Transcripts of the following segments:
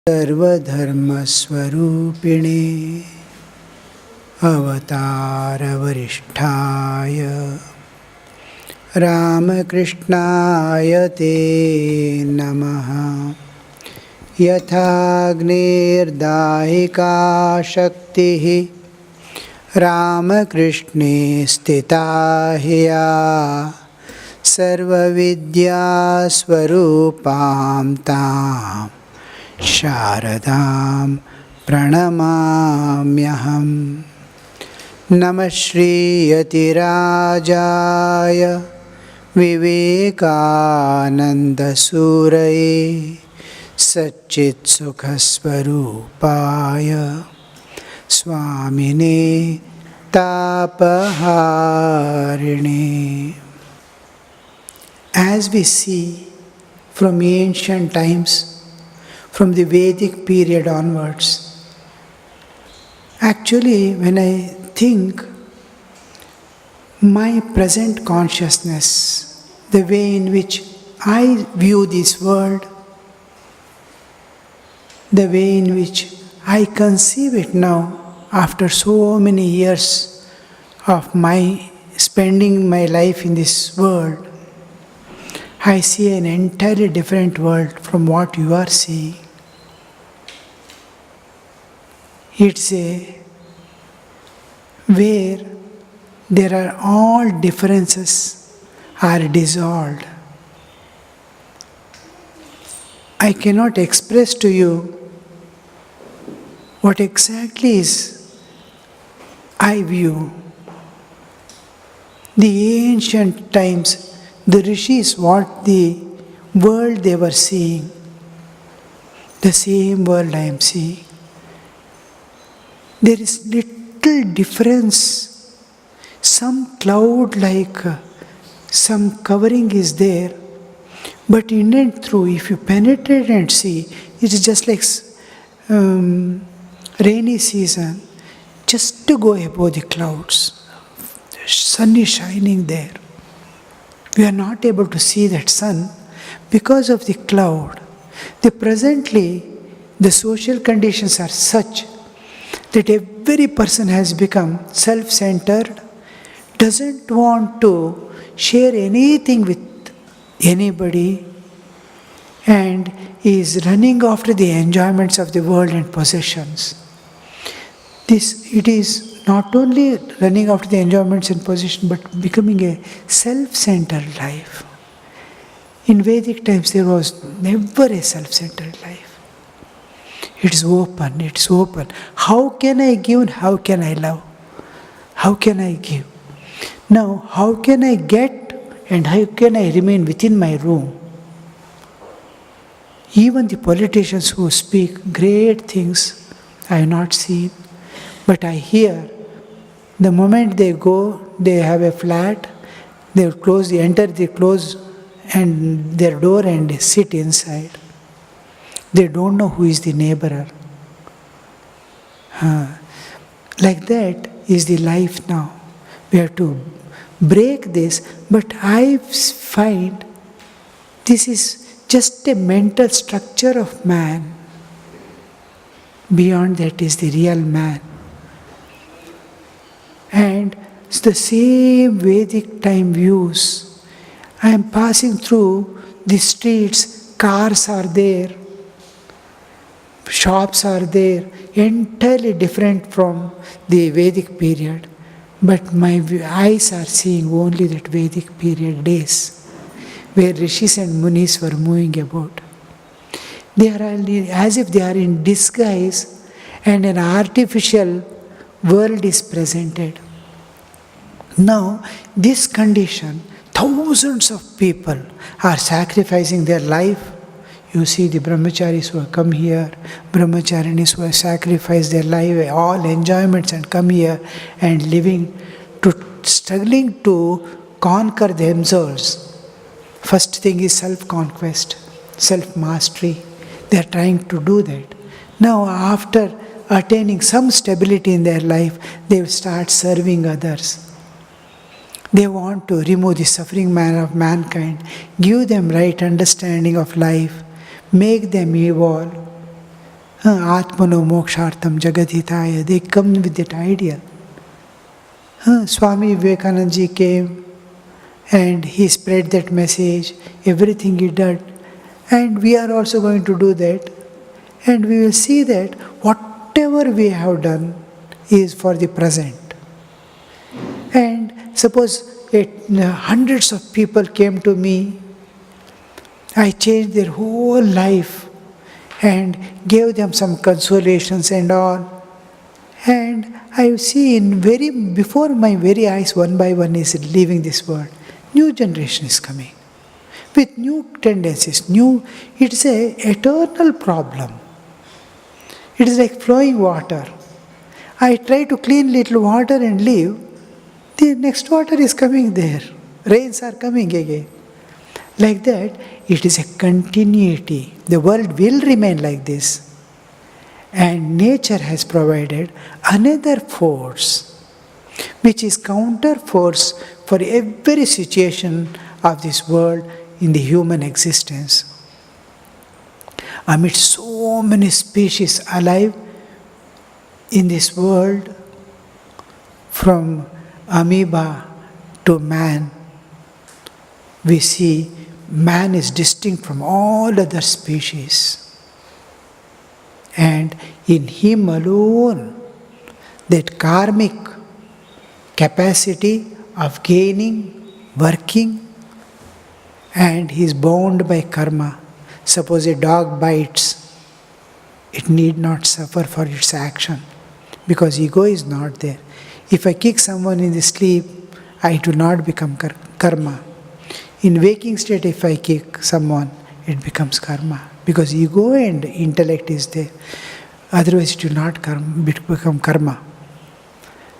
सर्वधर्मस्वरूपिणे अवतारवरिष्ठाय रामकृष्णाय ते नमः। यथाग्निर्दाहिका शक्तिः रामकृष्णे स्थिता ह्या सर्वविद्यास्वरूपां तां शारदां प्रणमाम्यहम्। नमः श्रीयतिराजाय विवेकानन्दसूरये सच्चित्सुखस्वरूपाय स्वामिने तापहारिणे। As we see from ancient times, from the Vedic period onwards, actually when I think my present consciousness, the way in which I view this world, the way in which I conceive it now after so many years of my spending my life in this world, I see an entirely different world from what you are seeing. It's where there are all differences are dissolved. I cannot express to you what exactly is I view. The ancient times, the rishis, what the world they were seeing, the same world I am seeing. There is little difference. Some cloud like some covering is there, but in and through, if you penetrate and see, it is just like rainy season, just to go above the clouds. The sun is shining there. We are not able to see that sun because of the cloud. Presently, the social conditions are such that every person has become self-centered, doesn't want to share anything with anybody, and is running after the enjoyments of the world and possessions. It is not only running after the enjoyments and possession, but becoming a self-centered life. In Vedic times, there was never a self-centered life. It's open. How can I give and how can I love? How can I give? Now, how can I get and how can I remain within my room? Even the politicians who speak great things, I have not seen, but I hear. The moment they go, they have a flat, they enter, they close and their door and they sit inside. They don't know who is the neighbor. Like that is the life now. We have to break this, but I find this is just a mental structure of man. Beyond that is the real man. And it's the same Vedic time views. I am passing through the streets, cars are there, shops are there, entirely different from the Vedic period. But my eyes are seeing only that Vedic period days, where rishis and munis were moving about. They are as if they are in disguise and an artificial world is presented. Now, this condition, thousands of people are sacrificing their life. You see the brahmacharis who have come here, brahmacharinis who have sacrificed their life, all enjoyments and come here and struggling to conquer themselves. First thing is self-conquest, self-mastery. They are trying to do that. Now, after attaining some stability in their life, they will start serving others. They want to remove the suffering of mankind, give them right understanding of life, make them evolve. Atmano mokshartam jagadhitaya. They come with that ideal. Swami Vivekananda ji came and he spread that message, everything he did. And we are also going to do that. And we will see that whatever we have done is for the present. And suppose hundreds of people came to me, I changed their whole life and gave them some consolations and all. And I see before my very eyes, one by one is leaving this world. New generation is coming with new tendencies, it's an eternal problem. It is like flowing water. I try to clean little water and leave, the next water is coming there. Rains are coming again. Like that, it is a continuity. The world will remain like this. And nature has provided another force, which is counter force for every situation of this world in the human existence. Amid so many species alive in this world, from amoeba to man, we see man is distinct from all other species. And in him alone, that karmic capacity of gaining, working, and he is bound by karma. Suppose a dog bites, it need not suffer for its action because ego is not there. If I kick someone in the sleep, I do not become karma. In waking state, if I kick someone, it becomes karma because ego and intellect is there. Otherwise, it will not become karma.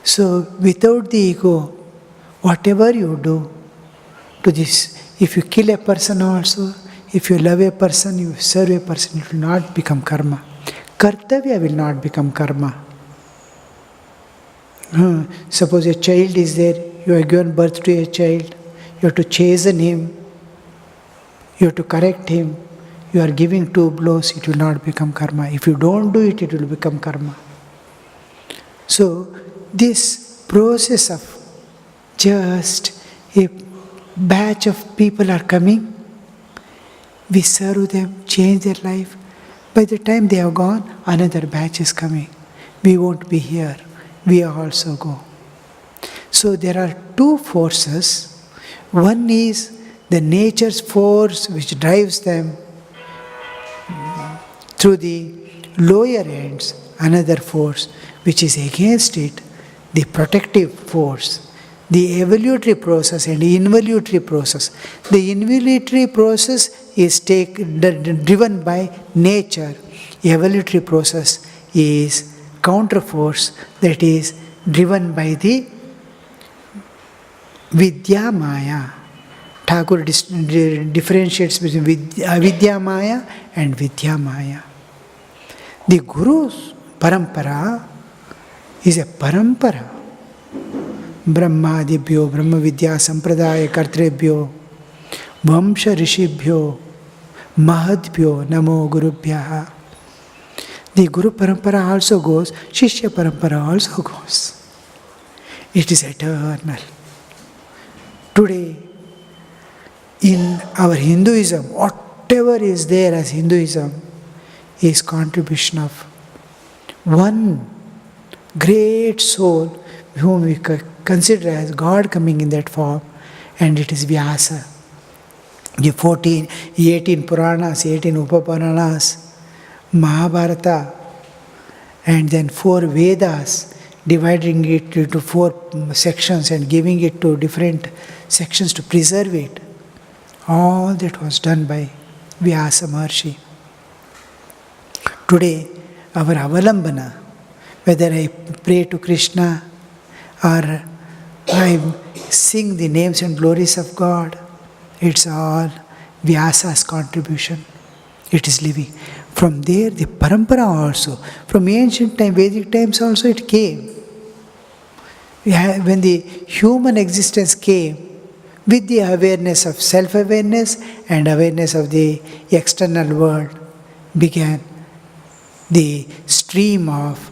So, without the ego, whatever you do to this, if you kill a person also, if you love a person, you serve a person, it will not become karma. Kartavya will not become karma. Suppose a child is there, you have given birth to a child, you have to chasten him, you have to correct him, you are giving 2 blows, it will not become karma. If you don't do it, it will become karma. So, this process of just a batch of people are coming, we serve them, change their life. By the time they have gone, another batch is coming. We won't be here. We also go. So there are 2 forces. One is the nature's force which drives them through the lower ends. Another force which is against it, the protective force, the evolutionary process and the involutionary process. The involutionary process is driven by nature. The evolutionary process is counter force that is driven by the Vidya Maya. Thakur differentiates between Avidya Maya and Vidya Maya. The Guru's parampara is a parampara. Brahmadibhyo, Brahma Vidya Sampradaya Kartrebhyo, Vamsha Rishibhyo, Mahadbhyo, Namo Gurubhyaha. The Guru Parampara also goes, Shishya Parampara also goes. It is eternal. Today, in our Hinduism, whatever is there as Hinduism is contribution of one great soul whom we consider as God coming in that form, and it is Vyasa. The 18 Puranas, 18 Upapuranas, Mahabharata, and then 4 Vedas, dividing it into 4 sections and giving it to different sections to preserve it. All that was done by Vyasa Maharshi. Today, our avalambana, whether I pray to Krishna or I sing the names and glories of God, it's all Vyasa's contribution. It is living. From there, the parampara also, from ancient time, Vedic times also it came. When the human existence came, with the awareness of self-awareness and awareness of the external world began. the stream of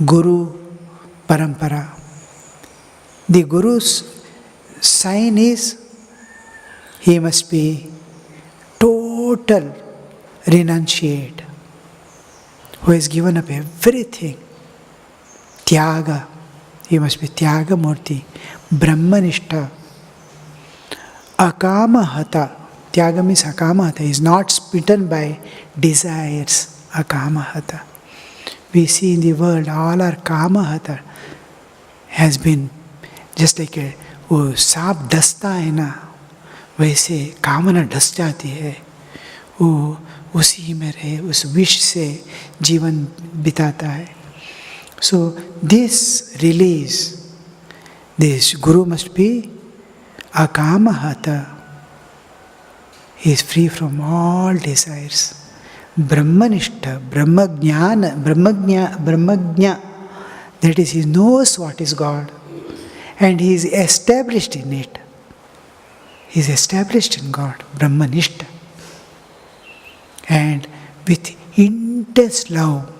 Guru Parampara. The Guru's sign is he must be total renunciate, who has given up everything. Tyaga, he must be Tyaga Murti, Brahmanishta, Akamahata. Tyaga means Akamahata, he is not smitten by desires, Akamahata. We see in the world all our Kamahata has been just like वो सांप डसता है ना, वैसे कामना डस जाती है, वो उसी में रहे, उस विष से जीवन बिताता है. So this release, this Guru must be akamahata. He is free from all desires. Brahmanishta, Brahmagnya, that is, he knows what is God. And he is established in it. He is established in God, Brahmanishta. And with intense love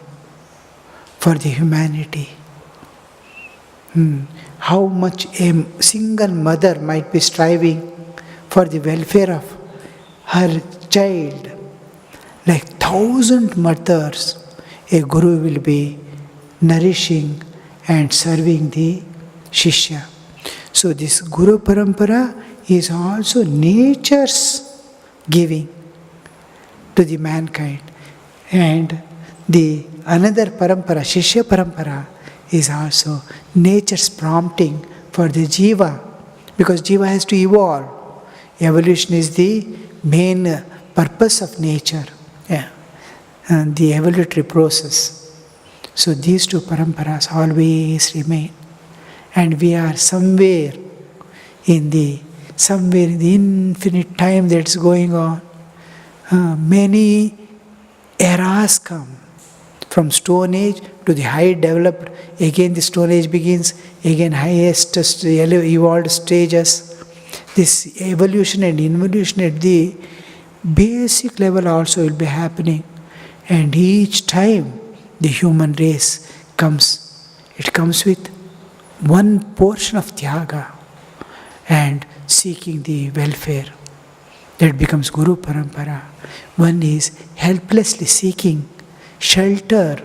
for the humanity. How much a single mother might be striving for the welfare of her child. Like 1,000 mothers, a Guru will be nourishing and serving the Shishya. So this Guru Parampara is also nature's giving to the mankind. And the another Parampara, Shishya Parampara, is also nature's prompting for the Jiva. Because Jiva has to evolve. Evolution is the main purpose of nature. And the evolutionary process. So these two Paramparas always remain. And we are somewhere in the infinite time that's going on. Many eras come. From Stone Age to the high developed, again the Stone Age begins, again highest evolved stages. This evolution and involution at the basic level also will be happening. And each time the human race comes, it comes with one portion of Tyaga and seeking the welfare. That becomes Guru Parampara. One is helplessly seeking shelter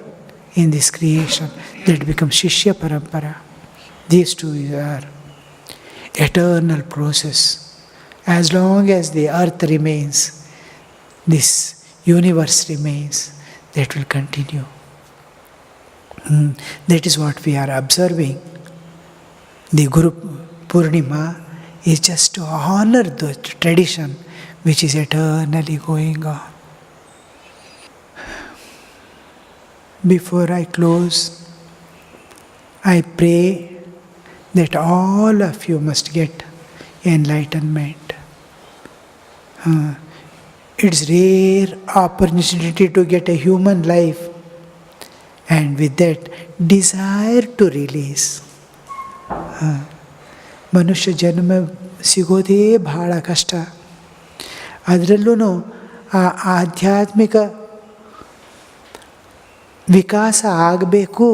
in this creation. That becomes Shishya Parampara. These two are eternal process. As long as the earth remains, this universe remains, that will continue. That is what we are observing. The Guru Purnima is just to honor the tradition which is eternally going on. Before I close, I pray that all of you must get enlightenment. It's rare opportunity to get a human life, and with that desire to release. ಮನುಷ್ಯ ಜನ್ಮ ಸಿಗೋದೇ ಬಹಳ ಕಷ್ಟ. ಅದರಲ್ಲೂ ಆ ಆಧ್ಯಾತ್ಮಿಕ ವಿಕಾಸ ಆಗಬೇಕು,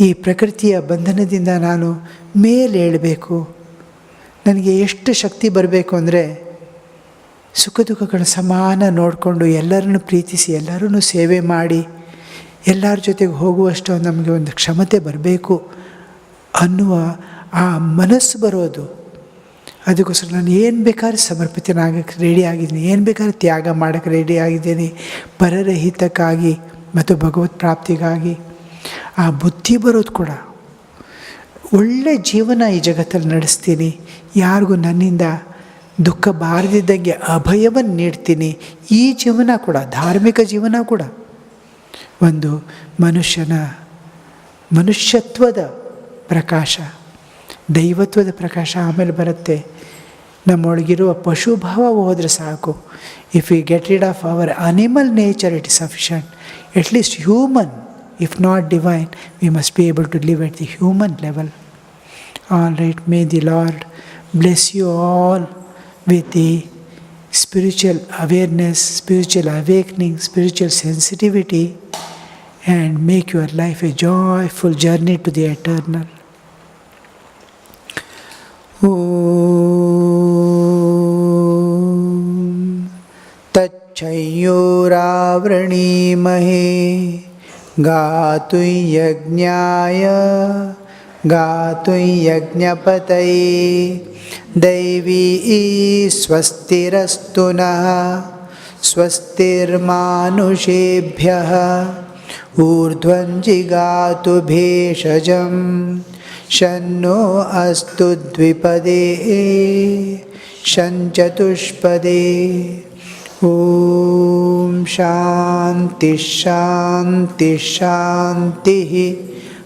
ಈ ಪ್ರಕೃತಿಯ ಬಂಧನದಿಂದ ನಾನು ಮೇಲೇಳಬೇಕು, ನನಗೆ ಎಷ್ಟು ಶಕ್ತಿ ಬರಬೇಕು ಅಂದರೆ ಸುಖ ದುಃಖಗಳ ಸಮಾನ ನೋಡಿಕೊಂಡು ಎಲ್ಲರನ್ನು ಪ್ರೀತಿಸಿ ಎಲ್ಲರನ್ನೂ ಸೇವೆ ಮಾಡಿ ಎಲ್ಲರ ಜೊತೆಗೆ ಹೋಗುವಷ್ಟು ನಮಗೆ ಒಂದು ಕ್ಷಮತೆ ಬರಬೇಕು ಅನ್ನುವ ಆ ಮನಸ್ಸು ಬರೋದು. ಅದಕ್ಕೋಸ್ಕರ ನಾನು ಏನು ಬೇಕಾದ್ರೆ ಸಮರ್ಪಿತನಾಗಕ್ಕೆ ರೆಡಿ ಆಗಿದ್ದೀನಿ, ಏನು ಬೇಕಾದ್ರೆ ತ್ಯಾಗ ಮಾಡೋಕ್ಕೆ ರೆಡಿ ಆಗಿದ್ದೀನಿ, ಪರರ ಹಿತಕ್ಕಾಗಿ ಮತ್ತು ಭಗವತ್ ಪ್ರಾಪ್ತಿಗಾಗಿ. ಆ ಬುದ್ಧಿ ಬರೋದು ಕೂಡ ಒಳ್ಳೆ ಜೀವನ ಈ ಜಗತ್ತಲ್ಲಿ ನಡೆಸ್ತೀನಿ, ಯಾರಿಗೂ ನನ್ನಿಂದ ದುಃಖ ಬಾರದಿದ್ದಂಗೆ ಅಭಯವನ್ನು ನೀಡ್ತೀನಿ. ಈ ಜೀವನ ಕೂಡ ಧಾರ್ಮಿಕ ಜೀವನ ಕೂಡ ಒಂದು ಮನುಷ್ಯತ್ವದ ಪ್ರಕಾಶ, ದೈವತ್ವದ ಪ್ರಕಾಶ ಆಮೇಲೆ ಬರುತ್ತೆ. ನಮ್ಮೊಳಗಿರುವ ಪಶುಭಾವ ಹೋದರೆ ಸಾಕು. If we get rid of our animal nature, it is sufficient. At least human, if not divine, we must be able to live at the human level. All right, may the Lord bless you all with the spiritual awareness, spiritual awakening, spiritual sensitivity, and make your life a joyful journey to the eternal. Om Tacchayuravrinemahe Gatui Yajnaya Gatui Yajnapataye Devi Swastirastunaha Swastirmanushabhyah Urdhvanjigatu bheshajam Shanno astu dvipade Shanchatushpade. Om Shanti Shanti Shanti.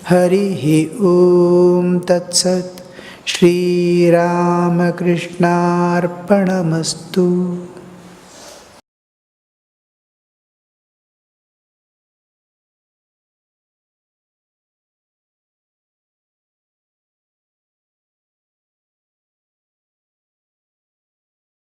Harihi Om Tat Sat. Shri Ramakrishna Arpanamastu.